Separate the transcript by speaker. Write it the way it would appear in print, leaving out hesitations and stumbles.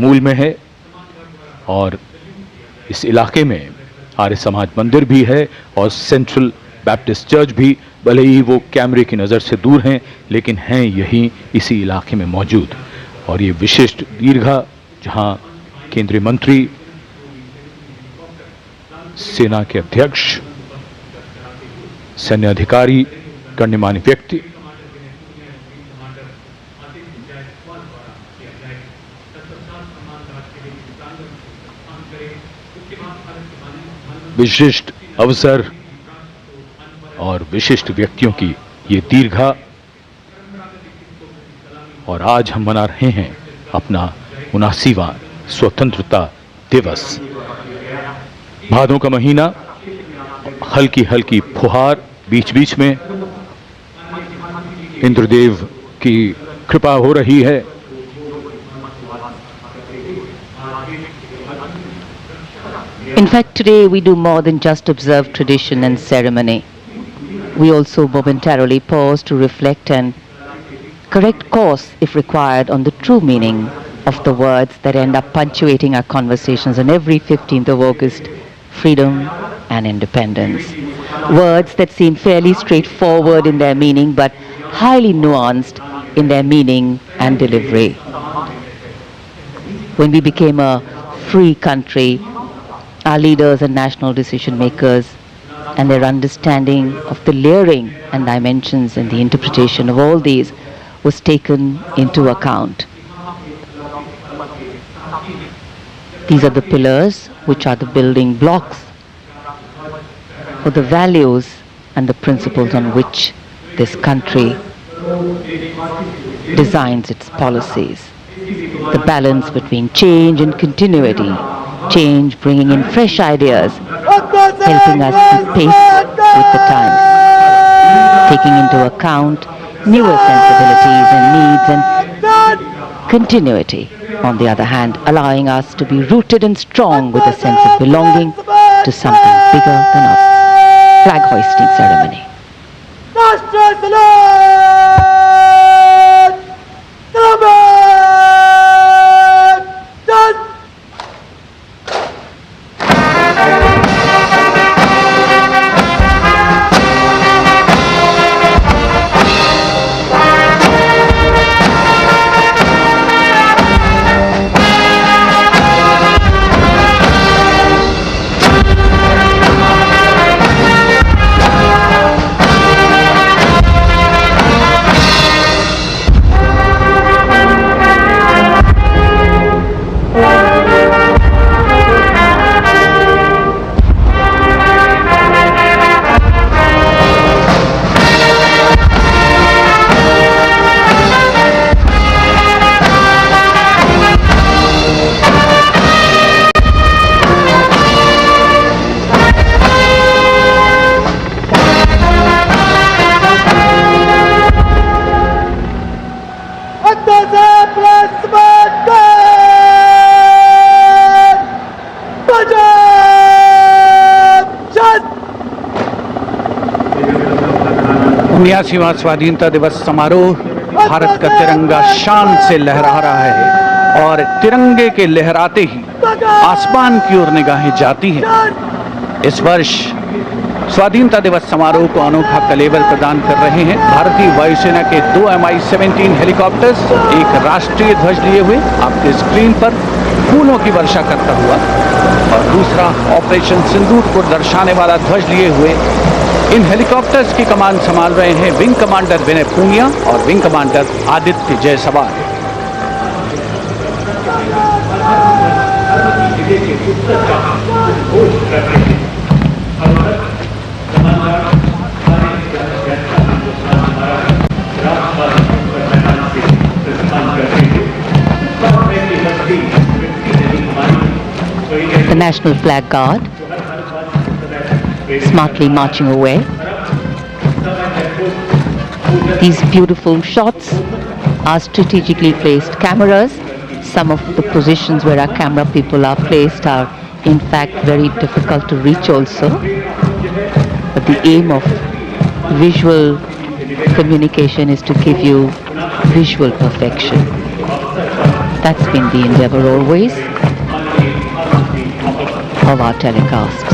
Speaker 1: मूल में है और इस इलाके में आर्य समाज मंदिर भी है और सेंट्रल बैप्टिस्ट चर्च भी, भले ही वो कैमरे की नज़र से दूर हैं लेकिन हैं यहीं इसी इलाके में मौजूद। और ये विशिष्ट दीर्घा जहां केंद्रीय मंत्री, सेना के अध्यक्ष, सैन्य अधिकारी, गण्यमान्य व्यक्ति विशिष्ट अवसर और विशिष्ट व्यक्तियों की ये दीर्घा। और आज हम मना रहे हैं अपना 79वां स्वतंत्रता दिवस। भादों का महीना, हल्की हल्की फुहार, बीच बीच में इंद्रदेव की कृपा हो रही है।
Speaker 2: In fact, today we do more than just observe tradition and ceremony. We also momentarily pause to reflect and correct course, if required, on the true meaning of the words that end up punctuating our conversations on every 15th of August: freedom and independence. Words that seem fairly straightforward in their meaning, but highly nuanced in their meaning and delivery. When we became a free country, our leaders and national decision makers and their understanding of the layering and dimensions and the interpretation of all these was taken into account. These are the pillars which are the building blocks for the values and the principles on which this country designs its policies. The balance between change and continuity, change bringing in fresh ideas, helping us keep pace with the times, taking into account newer sensibilities and needs, and continuity, on the other hand, allowing us to be rooted and strong with a sense of belonging to something bigger than us. Flag hoisting ceremony.
Speaker 3: उन्यासीवां स्वाधीनता दिवस समारोह। भारत का तिरंगा शान से लहरा रहा है और तिरंगे के लहराते ही आसमान की ओर निगाहें जाती हैं। इस वर्ष स्वाधीनता दिवस समारोह को अनोखा कलेवर प्रदान कर रहे हैं भारतीय वायुसेना के 2 Mi-17 हेलीकॉप्टर्स, एक राष्ट्रीय ध्वज लिए हुए आपके स्क्रीन पर फूलों की वर्षा करता हुआ, और दूसरा ऑपरेशन सिंदूर को दर्शाने वाला ध्वज लिए हुए। इन हेलीकॉप्टर्स की कमान संभाल रहे हैं विंग कमांडर विनय पूनिया और wing commander Aditya Jaiswal.
Speaker 2: The National Flag Guard smartly marching away. These beautiful shots are strategically placed cameras. Some of the positions where our camera people are placed are in fact very difficult to reach also. But the aim of visual communication is to give you visual perfection. That's been the endeavor always of our telecasts.